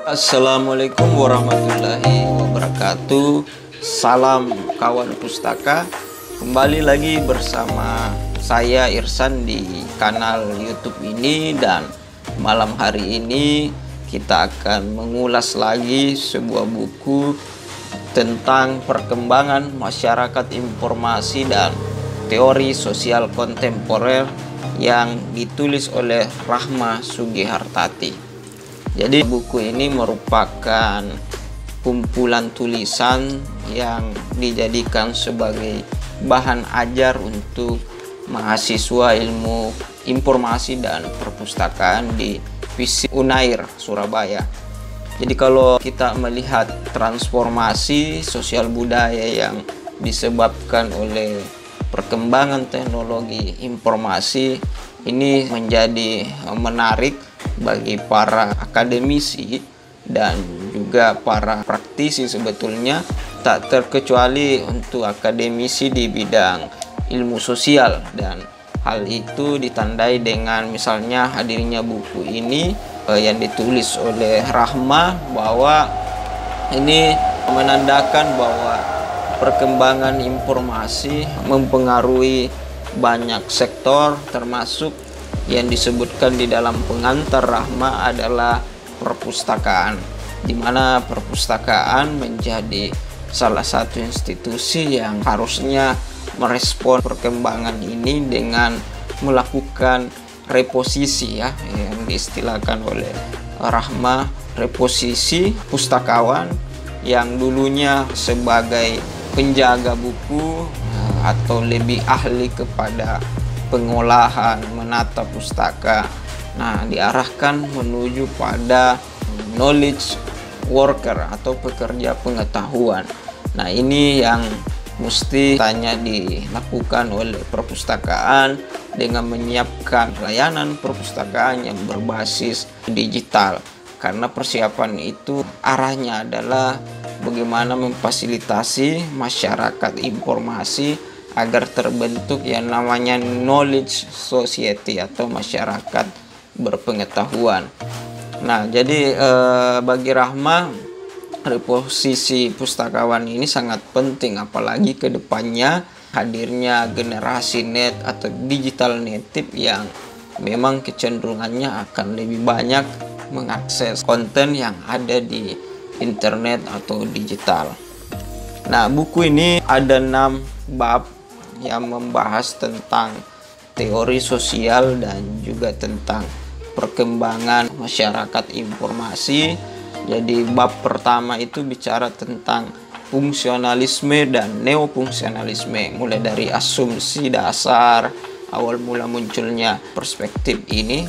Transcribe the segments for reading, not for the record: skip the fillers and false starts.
Assalamualaikum warahmatullahi wabarakatuh. Salam kawan pustaka. Kembali lagi bersama saya Irsan di kanal YouTube ini, dan malam hari ini kita akan mengulas lagi sebuah buku tentang perkembangan masyarakat informasi dan teori sosial kontemporer yang ditulis oleh Rahma Sugihartati. Jadi buku ini merupakan kumpulan tulisan yang dijadikan sebagai bahan ajar untuk mahasiswa ilmu informasi dan perpustakaan di FISIP Unair Surabaya. Jadi kalau kita melihat transformasi sosial budaya yang disebabkan oleh perkembangan teknologi informasi, ini menjadi menarik bagi para akademisi dan juga para praktisi. Sebetulnya tak terkecuali untuk akademisi di bidang ilmu sosial, dan hal itu ditandai dengan misalnya hadirnya buku ini yang ditulis oleh Rahma, bahwa ini menandakan bahwa perkembangan informasi mempengaruhi banyak sektor, termasuk yang disebutkan di dalam pengantar Rahma adalah perpustakaan, di mana perpustakaan menjadi salah satu institusi yang harusnya merespon perkembangan ini dengan melakukan reposisi, ya, yang diistilahkan oleh Rahma, reposisi pustakawan yang dulunya sebagai penjaga buku atau lebih ahli kepada pengolahan menata pustaka, nah diarahkan menuju pada knowledge worker atau pekerja pengetahuan. Nah, ini yang mesti dilakukan oleh perpustakaan dengan menyiapkan layanan perpustakaan yang berbasis digital, karena persiapan itu arahnya adalah bagaimana memfasilitasi masyarakat informasi agar terbentuk yang namanya knowledge society atau masyarakat berpengetahuan. Nah, jadi bagi Rahma, reposisi pustakawan ini sangat penting, apalagi ke depannya hadirnya generasi net atau digital native yang memang kecenderungannya akan lebih banyak mengakses konten yang ada di internet atau digital. Nah, buku ini ada 6 bab yang membahas tentang teori sosial dan juga tentang perkembangan masyarakat informasi. Jadi bab pertama itu bicara tentang fungsionalisme dan neofungsionalisme, mulai dari asumsi dasar awal mula munculnya perspektif ini,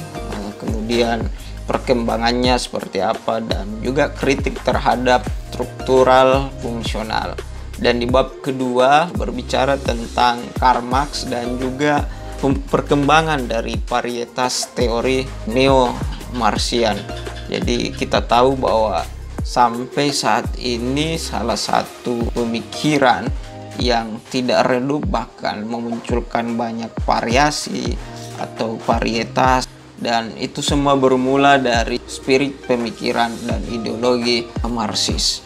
kemudian perkembangannya seperti apa, dan juga kritik terhadap struktural fungsional. Dan di bab kedua berbicara tentang Karl Marx dan juga perkembangan dari varietas teori neo-Marxian. Jadi kita tahu bahwa sampai saat ini salah satu pemikiran yang tidak redup, bahkan memunculkan banyak variasi atau varietas, dan itu semua bermula dari spirit pemikiran dan ideologi Marxis.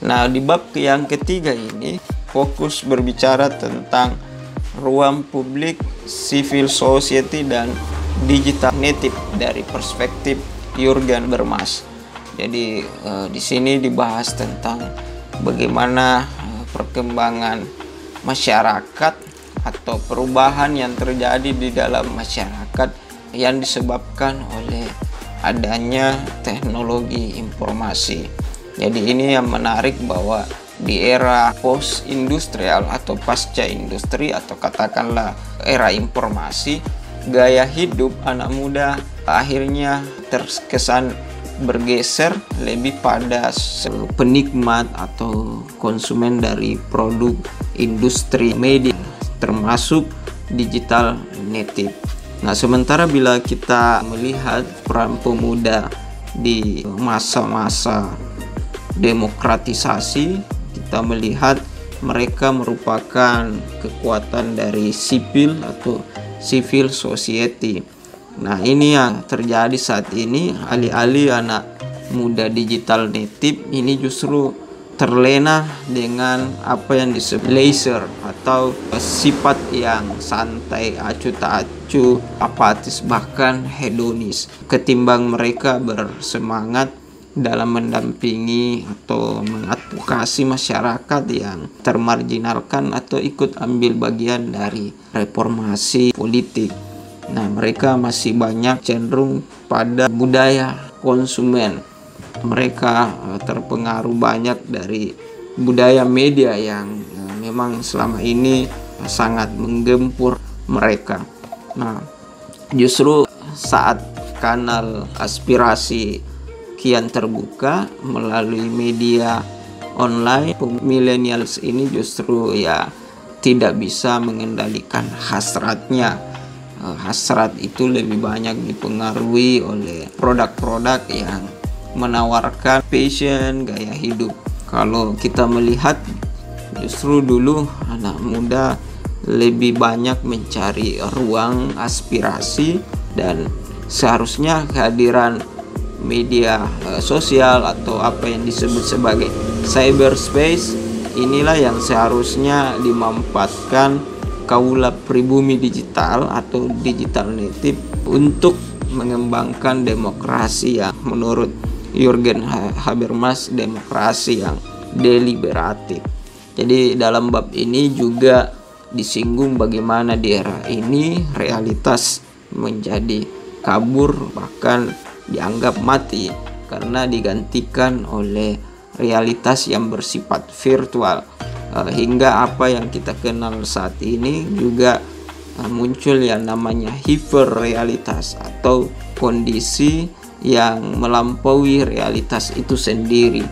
Nah, di bab yang ketiga ini fokus berbicara tentang ruang publik, civil society, dan digital native dari perspektif Jürgen Habermas. Jadi di sini dibahas tentang bagaimana perkembangan masyarakat atau perubahan yang terjadi di dalam masyarakat yang disebabkan oleh adanya teknologi informasi. Jadi ini yang menarik, bahwa di era post industrial atau pasca industri atau katakanlah era informasi, gaya hidup anak muda akhirnya terkesan bergeser lebih pada penikmat atau konsumen dari produk industri media, termasuk digital native. Nah, sementara bila kita melihat peran pemuda di masa-masa demokratisasi, kita melihat mereka merupakan kekuatan dari sipil atau civil society. Nah, ini yang terjadi saat ini. Alih-alih anak muda digital native ini justru terlena dengan apa yang disebut leisure atau sifat yang santai, acuh tak acuh, apatis, bahkan hedonis, ketimbang mereka bersemangat dalam mendampingi atau mengadvokasi masyarakat yang termarginalkan atau ikut ambil bagian dari reformasi politik. Nah, mereka masih banyak cenderung pada budaya konsumen. Mereka terpengaruh banyak dari budaya media yang memang selama ini sangat menggempur mereka. Nah, justru saat kanal aspirasi kian terbuka melalui media online, millennials ini justru tidak bisa mengendalikan hasratnya. Hasrat itu lebih banyak dipengaruhi oleh produk-produk yang menawarkan passion, gaya hidup. Kalau kita melihat, justru dulu anak muda lebih banyak mencari ruang aspirasi, dan seharusnya kehadiran media sosial atau apa yang disebut sebagai cyberspace inilah yang seharusnya dimanfaatkan kaula pribumi digital atau digital native untuk mengembangkan demokrasi yang menurut Jürgen Habermas demokrasi yang deliberatif. Jadi dalam bab ini juga disinggung bagaimana di era ini realitas menjadi kabur, bahkan dianggap mati karena digantikan oleh realitas yang bersifat virtual, hingga apa yang kita kenal saat ini juga muncul yang namanya hiperrealitas atau kondisi yang melampaui realitas itu sendiri.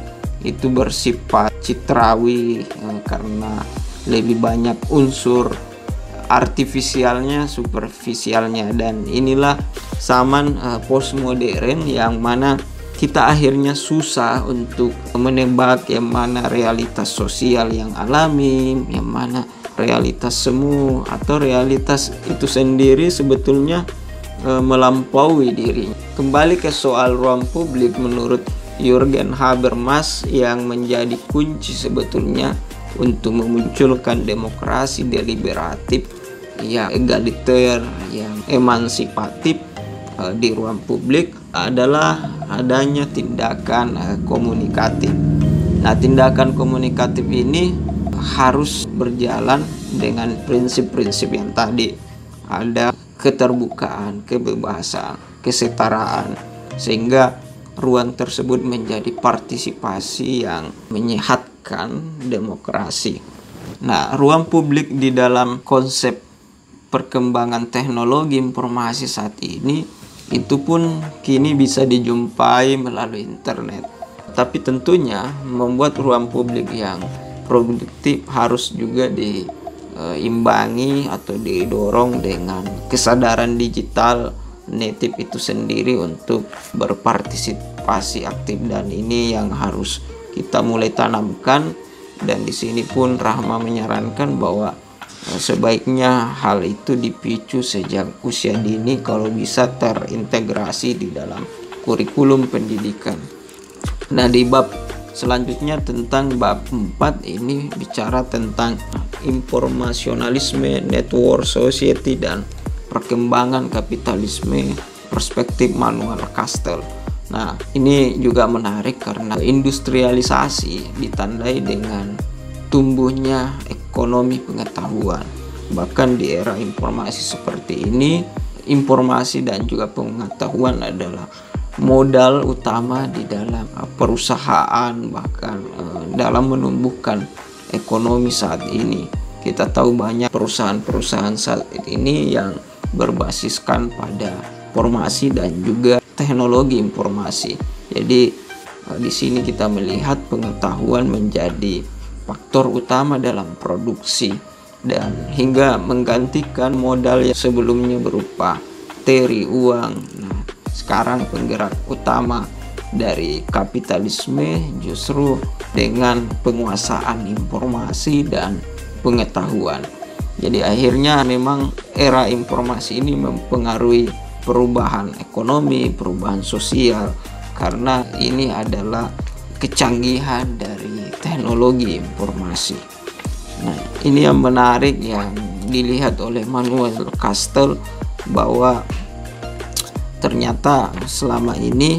Itu bersifat citrawi karena lebih banyak unsur artifisialnya, superficialnya, dan inilah zaman postmodern yang mana kita akhirnya susah untuk menebak yang mana realitas sosial yang alami, yang mana realitas semu, atau realitas itu sendiri sebetulnya melampaui dirinya. Kembali ke soal ruang publik, menurut Jürgen Habermas yang menjadi kunci sebetulnya untuk memunculkan demokrasi deliberatif egaliter, yang emansipatif di ruang publik adalah adanya tindakan komunikatif. Nah, tindakan komunikatif ini harus berjalan dengan prinsip-prinsip yang tadi. Ada keterbukaan, kebebasan, kesetaraan, sehingga ruang tersebut menjadi partisipasi yang menyehatkan demokrasi. Nah, ruang publik di dalam konsep perkembangan teknologi informasi saat ini itu pun kini bisa dijumpai melalui internet. Tapi tentunya membuat ruang publik yang produktif harus juga diimbangi atau didorong dengan kesadaran digital native itu sendiri untuk berpartisipasi aktif, dan ini yang harus kita mulai tanamkan. Dan di sini pun Rahma menyarankan bahwa sebaiknya hal itu dipicu sejak usia dini kalau bisa terintegrasi di dalam kurikulum pendidikan. Nah, di bab selanjutnya tentang bab 4 ini bicara tentang informasionalisme, network society, dan perkembangan kapitalisme perspektif Manuel Castells. Nah, ini juga menarik karena industrialisasi ditandai dengan tumbuhnya ekonomi pengetahuan. Bahkan di era informasi seperti ini, informasi dan juga pengetahuan adalah modal utama di dalam perusahaan, bahkan dalam menumbuhkan ekonomi saat ini. Kita tahu banyak perusahaan-perusahaan saat ini yang berbasiskan pada informasi dan juga teknologi informasi. Jadi di sini kita melihat pengetahuan menjadi faktor utama dalam produksi dan hingga menggantikan modal yang sebelumnya berupa materi, uang. Nah, sekarang penggerak utama dari kapitalisme justru dengan penguasaan informasi dan pengetahuan. Jadi akhirnya memang era informasi ini mempengaruhi perubahan ekonomi, perubahan sosial, karena ini adalah kecanggihan dari teknologi informasi. Nah, ini yang menarik yang dilihat oleh Manuel Castells, bahwa ternyata selama ini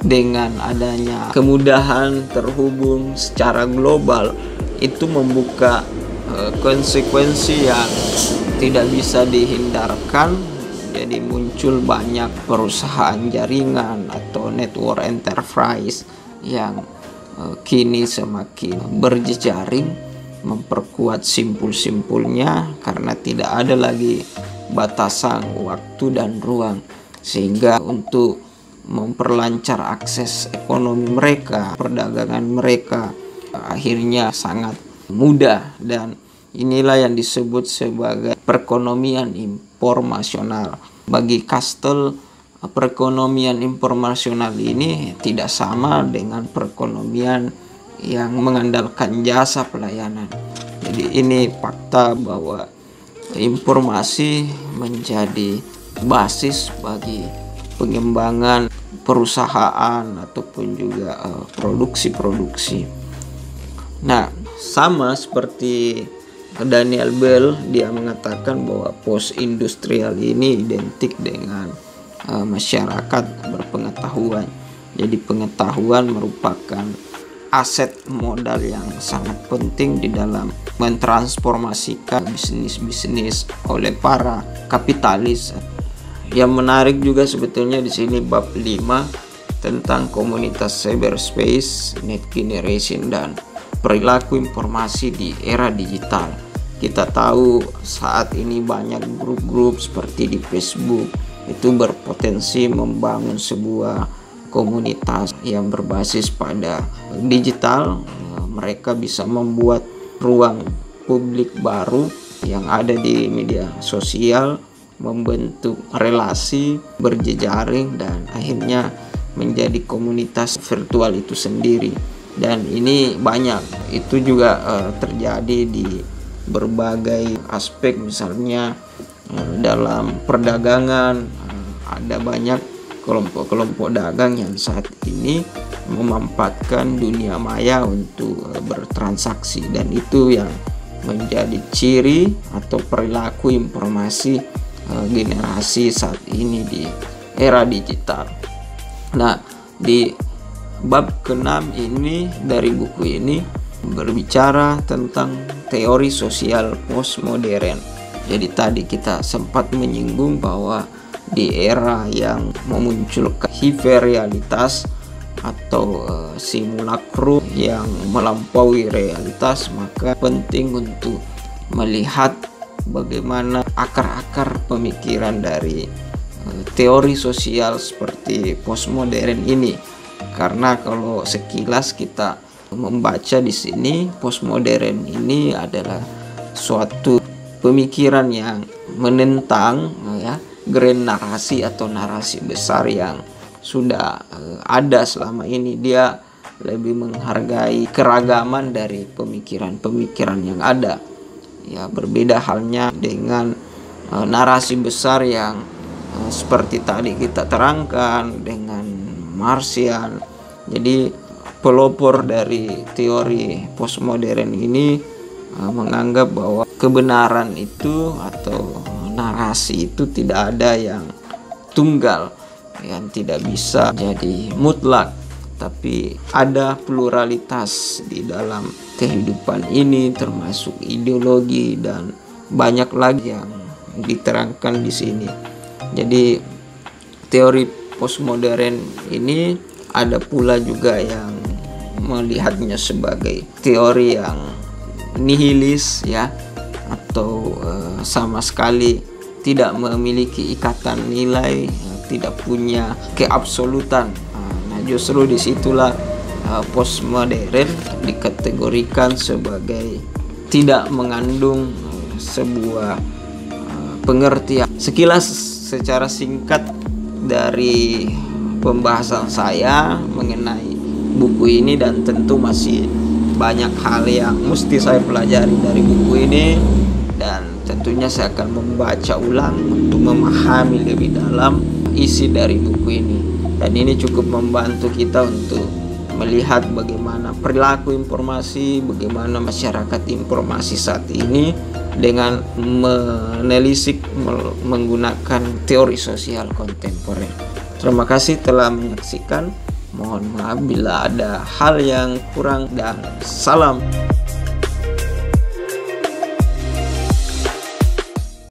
dengan adanya kemudahan terhubung secara global itu membuka konsekuensi yang tidak bisa dihindarkan. Jadi muncul banyak perusahaan jaringan atau network enterprise yang kini semakin berjejaring, memperkuat simpul-simpulnya karena tidak ada lagi batasan waktu dan ruang, sehingga untuk memperlancar akses ekonomi mereka, perdagangan mereka akhirnya sangat mudah. Dan inilah yang disebut sebagai perekonomian informasional. Bagi Castells, perekonomian informasional ini tidak sama dengan perekonomian yang mengandalkan jasa pelayanan. Jadi ini fakta bahwa informasi menjadi basis bagi pengembangan perusahaan ataupun juga produksi-produksi. Nah, sama seperti Daniel Bell, dia mengatakan bahwa post industrial ini identik dengan masyarakat berpengetahuan. Jadi pengetahuan merupakan aset modal yang sangat penting di dalam mentransformasikan bisnis-bisnis oleh para kapitalis. Yang menarik juga sebetulnya di sini bab 5 tentang komunitas cyberspace, net generation, dan perilaku informasi di era digital. Kita tahu saat ini banyak grup-grup seperti di Facebook itu berpotensi membangun sebuah komunitas yang berbasis pada digital. Mereka bisa membuat ruang publik baru yang ada di media sosial, membentuk relasi berjejaring, dan akhirnya menjadi komunitas virtual itu sendiri. Dan ini banyak, itu juga terjadi di berbagai aspek, misalnya dalam perdagangan. Ada banyak kelompok-kelompok dagang yang saat ini memanfaatkan dunia maya untuk bertransaksi, dan itu yang menjadi ciri atau perilaku informasi generasi saat ini di era digital. Nah, di bab ke-6 ini dari buku ini berbicara tentang teori sosial postmodern. Jadi tadi kita sempat menyinggung bahwa di era yang memunculkan hiperrealitas atau simulakrum yang melampaui realitas, maka penting untuk melihat bagaimana akar-akar pemikiran dari teori sosial seperti postmodern ini. Karena kalau sekilas kita membaca di sini, postmodern ini adalah suatu pemikiran yang menentang grand narasi atau narasi besar yang sudah ada selama ini. Dia lebih menghargai keragaman dari pemikiran-pemikiran yang ada. Ya, berbeda halnya dengan narasi besar yang seperti tadi kita terangkan dengan Martian. Jadi pelopor dari teori postmodern ini menganggap bahwa kebenaran itu atau narasi itu tidak ada yang tunggal, yang tidak bisa jadi mutlak, tapi ada pluralitas di dalam kehidupan ini, termasuk ideologi dan banyak lagi yang diterangkan di sini. Jadi teori postmodern ini ada pula juga yang melihatnya sebagai teori yang nihilis, ya, atau sama sekali tidak memiliki ikatan nilai, tidak punya keabsolutan. Nah, justru disitulah postmodern dikategorikan sebagai tidak mengandung sebuah pengertian. Sekilas secara singkat dari pembahasan saya mengenai buku ini, dan tentu masih banyak hal yang mesti saya pelajari dari buku ini, dan tentunya saya akan membaca ulang untuk memahami lebih dalam isi dari buku ini. dan ini cukup membantu kita untuk melihat bagaimana perilaku informasi, bagaimana masyarakat informasi saat ini dengan menelisik menggunakan teori sosial kontemporer. Terima kasih telah menyaksikan. Mohon maaf bila ada hal yang kurang, dan salam.